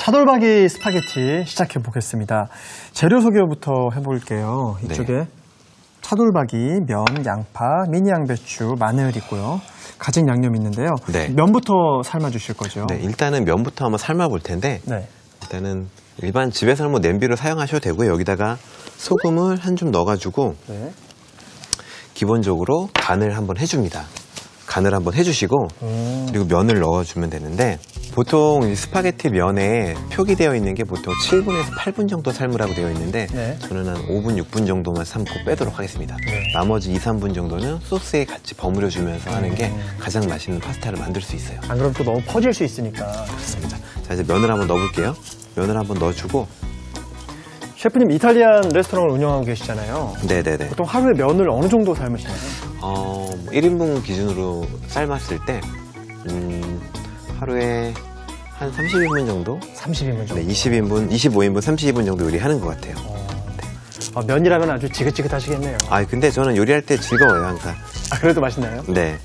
차돌박이 스파게티 시작해 보겠습니다. 재료 소개부터 해볼게요. 이쪽에 네. 차돌박이, 면, 양파, 미니 양배추, 마늘 있고요. 가진 양념 있는데요. 네. 면부터 삶아 주실 거죠? 네, 일단은 면부터 한번 삶아 볼 텐데 네. 일단은 일반 집에서는 뭐 냄비로 사용하셔도 되고요. 여기다가 소금을 한 줌 넣어가지고 네. 기본적으로 간을 한번 해줍니다. 간을 한번 해주시고 그리고 면을 넣어주면 되는데 보통 이 스파게티 면에 표기되어 있는 게 보통 7분에서 8분 정도 삶으라고 되어 있는데 네. 저는 한 5분, 6분 정도만 삶고 빼도록 하겠습니다. 네. 나머지 2, 3분 정도는 소스에 같이 버무려주면서 하는 게 가장 맛있는 파스타를 만들 수 있어요. 안 그러면 또 너무 퍼질 수 있으니까. 그렇습니다. 자, 이제 면을 한번 넣어볼게요. 면을 한번 넣어주고 셰프님 이탈리안 레스토랑을 운영하고 계시잖아요. 네네네. 보통 하루에 면을 어느 정도 삶으시나요? 1인분 기준으로 삶았을 때 하루에 한 30인분 정도? 30인분 정도. 네, 20인분, 25인분, 30인분 정도 요리하는 것 같아요. 면이라면 아주 지긋지긋하시겠네요. 근데 저는 요리할 때 즐거워요, 항상. 그래도 맛있나요? 네.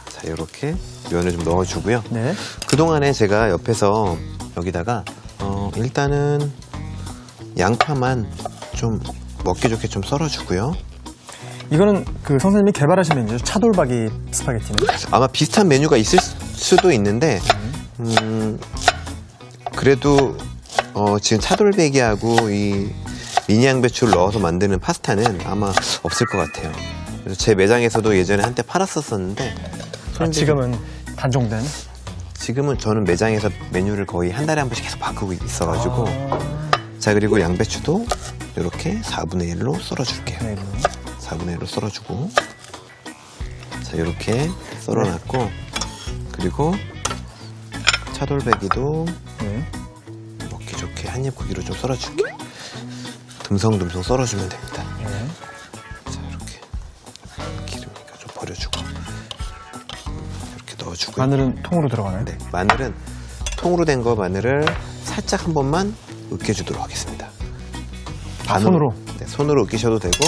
자, 이렇게 면을 좀 넣어주고요. 네. 그동안에 제가 옆에서 여기다가 일단은 양파만 좀 먹기 좋게 좀 썰어주고요. 이거는 그 선생님이 개발하신 메뉴죠? 차돌박이 스파게티는? 아마 비슷한 메뉴가 있을 수도 있는데 그래도 지금 차돌박이하고 이 미니 양배추를 넣어서 만드는 파스타는 아마 없을 것 같아요. 그래서 제 매장에서도 예전에 한때 팔았었는데 지금은 단종된? 지금은 저는 매장에서 메뉴를 거의 한 달에 한 번씩 계속 바꾸고 있어가지고 자, 그리고 양배추도 이렇게 4분의 1로 썰어줄게요. 네. 4분의 1로 썰어주고 자, 이렇게 썰어놨고 그리고 차돌박이도 네. 먹기 좋게 한입 크기로 좀 썰어줄게요. 듬성듬성 썰어주면 됩니다. 네. 자, 이렇게 기름이니까 좀 버려주고 이렇게 넣어주고요. 마늘은 통으로 들어가나요? 네, 마늘은 통으로 된 거 마늘을 살짝 한 번만 으깨주도록 하겠습니다. 손으로? 네, 손으로 으깨셔도 되고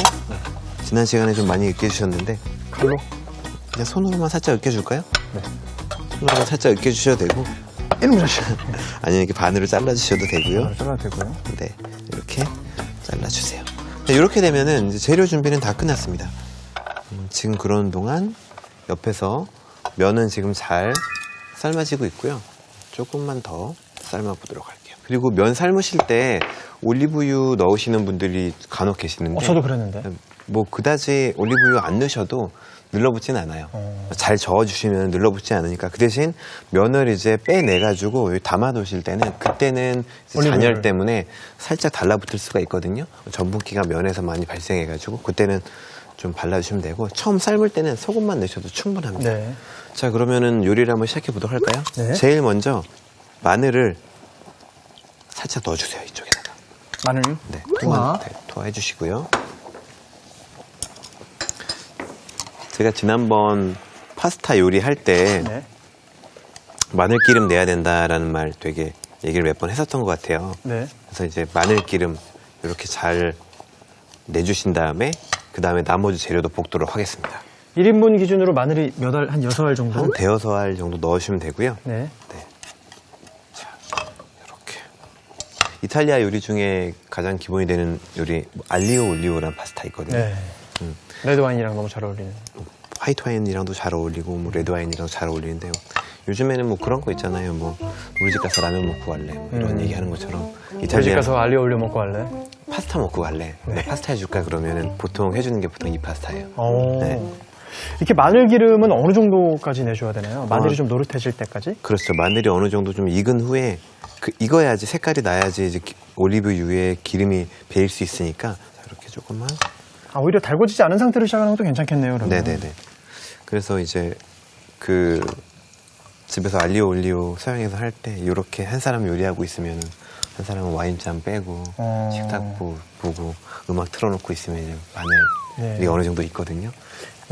지난 시간에 좀 많이 으깨주셨는데 칼로? 그냥 손으로만 살짝 으깨줄까요? 네. 손으로만 살짝 으깨주셔도 되고 이놈 자식. 아니면 이렇게 반으로 잘라주셔도 되고요. 잘라도 되고요. 네, 이렇게 잘라주세요. 네, 이렇게 되면은 이제 재료 준비는 다 끝났습니다. 지금 그러는 동안 옆에서 면은 지금 잘 삶아지고 있고요. 조금만 더 삶아보도록 할게요. 그리고 면 삶으실 때 올리브유 넣으시는 분들이 간혹 계시는데 저도 그랬는데. 뭐 그다지 올리브유 안 넣으셔도 눌러붙진 않아요. 잘 저어주시면 눌러붙지 않으니까 그 대신 면을 이제 빼내가지고 여기 담아두실 때는 그때는 이제 잔열 때문에 살짝 달라붙을 수가 있거든요. 전분기가 면에서 많이 발생해가지고 그때는 좀 발라주시면 되고 처음 삶을 때는 소금만 넣으셔도 충분합니다. 네. 자, 그러면은 요리를 한번 시작해 보도록 할까요? 네. 제일 먼저 마늘을 살짝 넣어주세요, 이쪽에다가. 마늘? 네, 투하. 투하해 주시고요. 제가 지난번 파스타 요리할 때 네. 마늘기름 내야 된다라는 말 되게 얘기를 몇 번 했었던 것 같아요. 네. 그래서 이제 마늘기름 이렇게 잘 내주신 다음에 그 다음에 나머지 재료도 볶도록 하겠습니다. 1인분 기준으로 마늘이 몇 알, 한 6알 정도? 한 대여섯 알 정도 넣으시면 되고요. 네. 자, 이렇게 이탈리아 요리 중에 가장 기본이 되는 요리 알리오 올리오라는 파스타 있거든요. 네. 레드 와인이랑 너무 잘 어울리는. 화이트 와인이랑도 잘 어울리고 뭐 레드 와인이랑도 잘 어울리는데요. 요즘에는 뭐 그런 거 있잖아요. 뭐 우리 집 가서 라면 먹고 갈래 뭐 이런 얘기하는 것처럼 우리 집 가서 알리오 올려 먹고 할래? 파스타 먹고 갈래. 네. 파스타 해줄까 그러면은 보통 해주는 게 보통 이 파스타예요. 네. 이렇게 마늘 기름은 어느 정도까지 내줘야 되나요? 마늘이 좀 노릇해질 때까지? 그렇죠. 마늘이 어느 정도 좀 익은 후에 익어야지 색깔이 나야지 이제 올리브유에 기름이 배일 수 있으니까 자, 이렇게 조금만. 오히려 달궈지지 않은 상태로 시작하는 것도 괜찮겠네요. 그러면. 네네네. 그래서 이제 그 집에서 알리오 올리오 사용해서 할 때 이렇게 한 사람 요리하고 있으면 한 사람은 와인잔 빼고 식탁 보고 음악 틀어놓고 있으면 이제 마늘이 어느 정도 있거든요.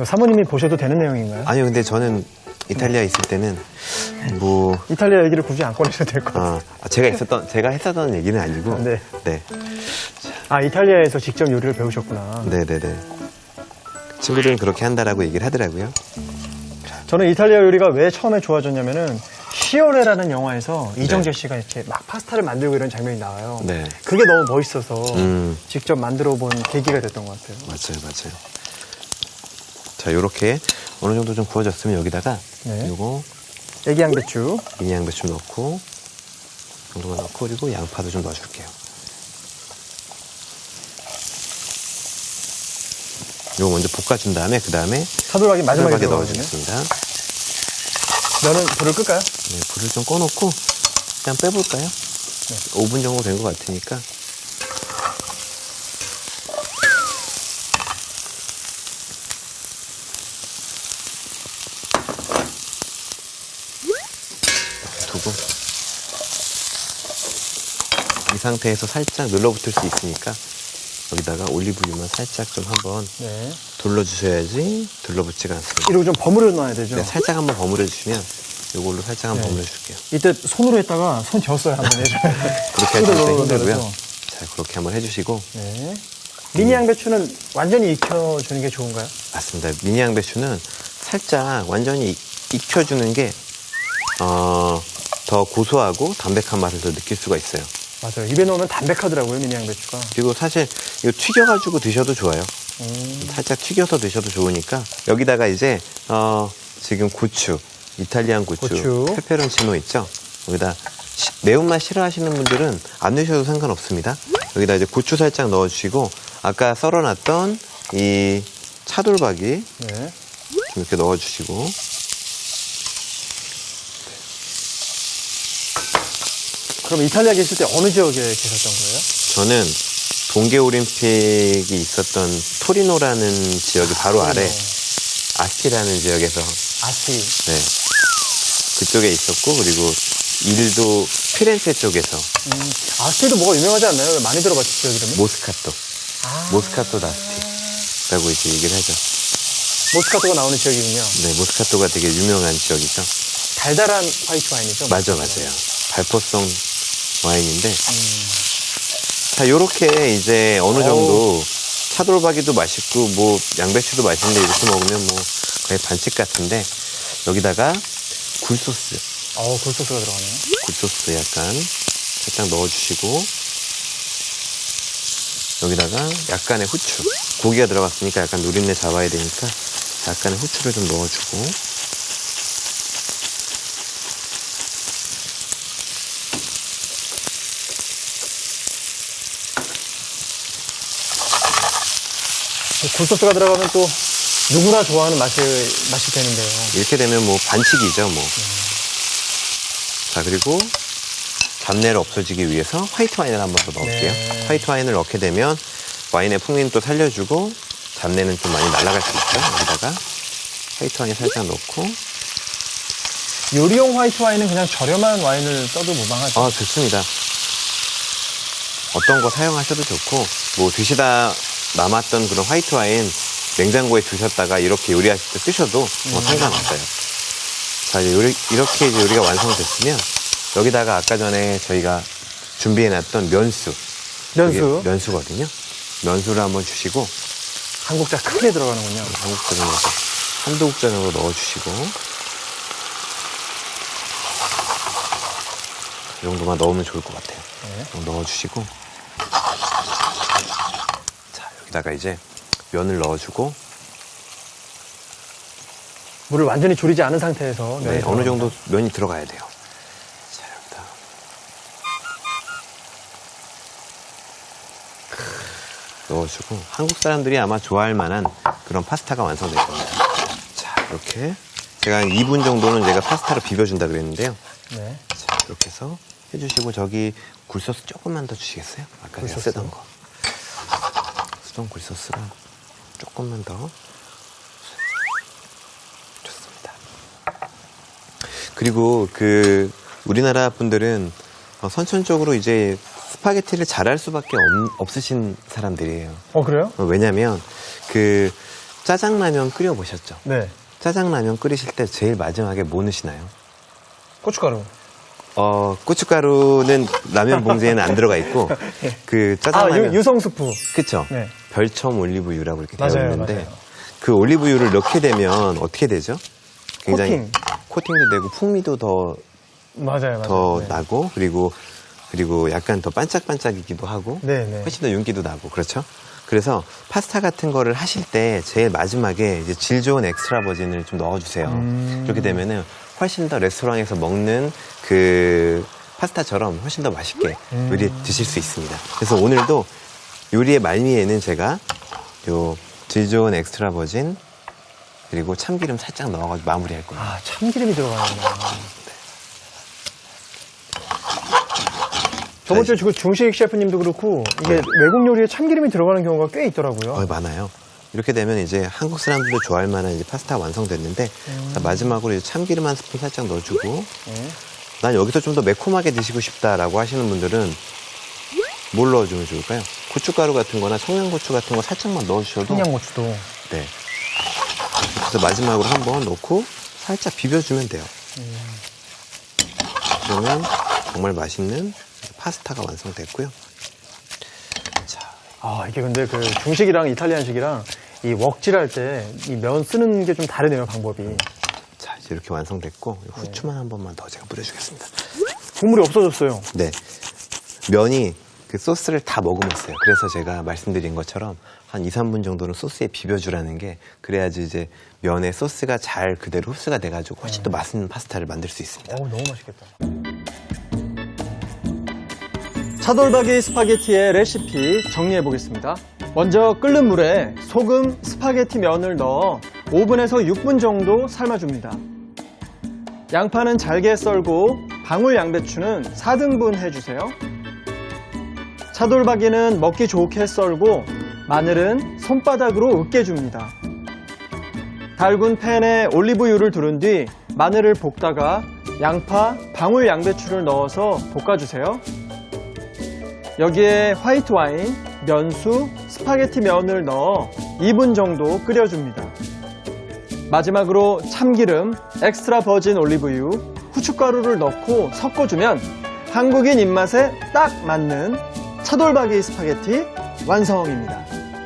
사모님이 보셔도 되는 내용인가요? 아니요, 근데 저는 이탈리아 있을 때는 뭐 이탈리아 얘기를 굳이 안 꺼내셔도 될 것 같아요. 제가 했었던 얘기는 아니고. 네. 네. 이탈리아에서 직접 요리를 배우셨구나. 네네네. 친구들은 그렇게 한다라고 얘기를 하더라고요. 저는 이탈리아 요리가 왜 처음에 좋아졌냐면은 시오레라는 영화에서 이정재 씨가 이렇게 막 파스타를 만들고 이런 장면이 나와요. 네. 그게 너무 멋있어서 음. 직접 만들어 본 계기가 됐던 것 같아요. 맞아요, 맞아요. 자, 요렇게 어느 정도 좀 구워졌으면 여기다가 네. 요거 애기 양배추. 미니 양배추 넣고 정도만 넣고 그리고 양파도 좀 넣어줄게요. 요거 먼저 볶아준 다음에 그 다음에 차돌박이 마지막에 차돌박이 넣어주겠습니다. 넣어주겠습니다. 면은 불을 끌까요? 네, 불을 좀 꺼놓고 그냥 빼볼까요? 네. 5분 정도 된 것 같으니까. 두고 이 상태에서 살짝 눌러붙을 수 있으니까 여기다가 올리브유만 살짝 좀 한번 네. 둘러주셔야지 둘러붙지가 않습니다. 이러고 좀 버무려 놔야 되죠. 네, 살짝 한번 버무려 주시면 이걸로 살짝 한번 네. 버무려 줄게요. 이때 손으로 했다가 손 졌어요. 한번 해줘요. 그렇게 하시면 손으로 힘들고요. 넣어서. 자, 그렇게 한번 해주시고. 네. 미니 양배추는 완전히 익혀주는 게 좋은가요? 맞습니다. 미니 양배추는 살짝 완전히 익혀주는 게, 더 고소하고 담백한 맛을 더 느낄 수가 있어요. 맞아요. 입에 넣으면 담백하더라고요, 미니 양배추가. 그리고 사실 이거 튀겨가지고 드셔도 좋아요. 살짝 튀겨서 드셔도 좋으니까. 여기다가 이제, 지금 고추, 이탈리안 고추. 페페론치노 있죠? 여기다 매운맛 싫어하시는 분들은 안 넣으셔도 상관없습니다. 여기다 이제 고추 살짝 넣어주시고, 아까 썰어놨던 이 차돌박이 네. 좀 이렇게 넣어주시고. 그럼 이탈리아 계실 때 어느 지역에 계셨던 거예요? 저는 동계올림픽이 있었던 토리노라는 지역이 바로 아래 아스티라는 지역에서 아스티. 네, 그쪽에 있었고 그리고 일도 피렌체 쪽에서 아스티도 뭐가 유명하지 않나요? 많이 들어봤죠, 지역 이름이? 모스카토 아. 모스카토 다스티라고 이제 얘기를 하죠. 모스카토가 나오는 지역이군요. 네, 모스카토가 되게 유명한 지역이죠. 달달한 화이트 와인이죠? 맞아요. 발포성 와인인데 자, 요렇게 이제 어느 정도 차돌박이도 맛있고 뭐 양배추도 맛있는데 이렇게 먹으면 뭐 거의 반칙 같은데 여기다가 굴소스 굴소스가 들어가네요. 굴소스 약간 살짝 넣어주시고 여기다가 약간의 후추 고기가 들어갔으니까 약간 누린내 잡아야 되니까 약간의 후추를 좀 넣어주고 굴소스가 들어가면 또 누구나 좋아하는 맛이 되는데요. 이렇게 되면 뭐 반칙이죠 뭐. 자, 그리고 잡내를 없어지기 위해서 화이트 와인을 한 번 더 넣을게요. 네. 화이트 와인을 넣게 되면 와인의 풍미는 또 살려주고 잡내는 좀 많이 날아갈 수 있죠. 여기다가 화이트 와인 살짝 넣고 요리용 화이트 와인은 그냥 저렴한 와인을 써도 무방하죠. 좋습니다. 어떤 거 사용하셔도 좋고 뭐 드시다 남았던 그런 화이트 와인 냉장고에 두셨다가 이렇게 요리하실 때 쓰셔도 뭐 상관없어요. 자, 이제 이렇게 이제 요리가 완성됐으면 여기다가 아까 전에 저희가 준비해놨던 면수. 면수. 이게 면수거든요. 면수를 한번 주시고 한 국자 크게 들어가는군요. 한 국자 정도, 한두 국자 정도 넣어주시고 이 정도만 넣으면 좋을 것 같아요. 네. 넣어주시고 자, 여기다가 이제 면을 넣어주고 물을 완전히 졸이지 않은 상태에서 네, 어느 정도 면이 들어가야 돼요. 자, 여기다 넣어주고 한국 사람들이 아마 좋아할 만한 그런 파스타가 완성될 겁니다. 자, 이렇게 제가 한 2분 정도는 제가 파스타를 비벼준다 그랬는데요. 네. 자, 이렇게 해서 해주시고 저기 굴소스 조금만 더 주시겠어요? 아까 제가 굴소스. 쓰던 거. 쓰던 굴소스가 조금만 더. 좋습니다. 그리고 우리나라 분들은 선천적으로 이제 스파게티를 잘할 수밖에 없으신 사람들이에요. 그래요? 왜냐면 짜장라면 끓여보셨죠? 네. 짜장라면 끓이실 때 제일 마지막에 뭐 넣으시나요? 고춧가루. 고춧가루는 라면 봉지에는 안 들어가 있고, 짜장라면. 유성스프. 그쵸? 네. 별첨 올리브유라고 이렇게 되어 맞아요, 있는데, 맞아요. 그 올리브유를 넣게 되면 어떻게 되죠? 굉장히 코팅. 코팅도 되고, 풍미도 더 맞아요. 더 네. 나고 그리고 약간 더 반짝반짝이기도 하고 네. 훨씬 더 윤기도 나고 그렇죠. 그래서 파스타 같은 거를 하실 때 제일 마지막에 이제 질 좋은 엑스트라 버진을 좀 넣어주세요. 그렇게 되면은 훨씬 더 레스토랑에서 먹는 그 파스타처럼 훨씬 더 맛있게 요리 드실 수 있습니다. 그래서 오늘도 요리의 말미에는 제가 요 질 좋은 엑스트라 버진 그리고 참기름 살짝 넣어가지고 마무리할 거예요. 아, 참기름이 들어가는구나. 저번 주에 그 중식 셰프님도 그렇고 이게 외국 요리에 참기름이 들어가는 경우가 꽤 있더라고요. 많아요. 이렇게 되면 이제 한국 사람들도 좋아할 만한 이제 파스타가 완성됐는데 자, 마지막으로 이제 참기름 한 스푼 살짝 넣어주고 난 여기서 좀 더 매콤하게 드시고 싶다라고 하시는 분들은 뭘 넣어주면 좋을까요? 고춧가루 같은 거나 청양고추 같은 거 살짝만 넣어주셔도 청양고추도. 네. 그래서 마지막으로 한번 넣고 살짝 비벼주면 돼요. 그러면 정말 맛있는 파스타가 완성됐고요. 아, 이게 근데 그 중식이랑 이탈리안식이랑 이 웍질할 때 이 면 쓰는 게 좀 다르네요, 방법이. 자, 이제 이렇게 완성됐고 후추만 한 번만 더 제가 뿌려주겠습니다. 국물이 없어졌어요. 네. 면이 그 소스를 다 머금었어요. 그래서 제가 말씀드린 것처럼 한 2, 3분 정도는 소스에 비벼주라는 게 그래야지 이제 면에 소스가 잘 그대로 흡수가 돼가지고 훨씬 더 맛있는 파스타를 만들 수 있습니다. 어우, 너무 맛있겠다. 차돌박이 스파게티의 레시피 정리해 보겠습니다. 먼저 끓는 물에 소금, 스파게티 면을 넣어 5분에서 6분 정도 삶아줍니다. 양파는 잘게 썰고 방울 양배추는 4등분 해주세요. 차돌박이는 먹기 좋게 썰고 마늘은 손바닥으로 으깨줍니다. 달군 팬에 올리브유를 두른 뒤 마늘을 볶다가 양파, 방울 양배추를 넣어서 볶아주세요. 여기에 화이트 와인, 면수, 스파게티 면을 넣어 2분 정도 끓여줍니다. 마지막으로 참기름, 엑스트라 버진 올리브유, 후춧가루를 넣고 섞어주면 한국인 입맛에 딱 맞는 차돌박이 스파게티 완성입니다.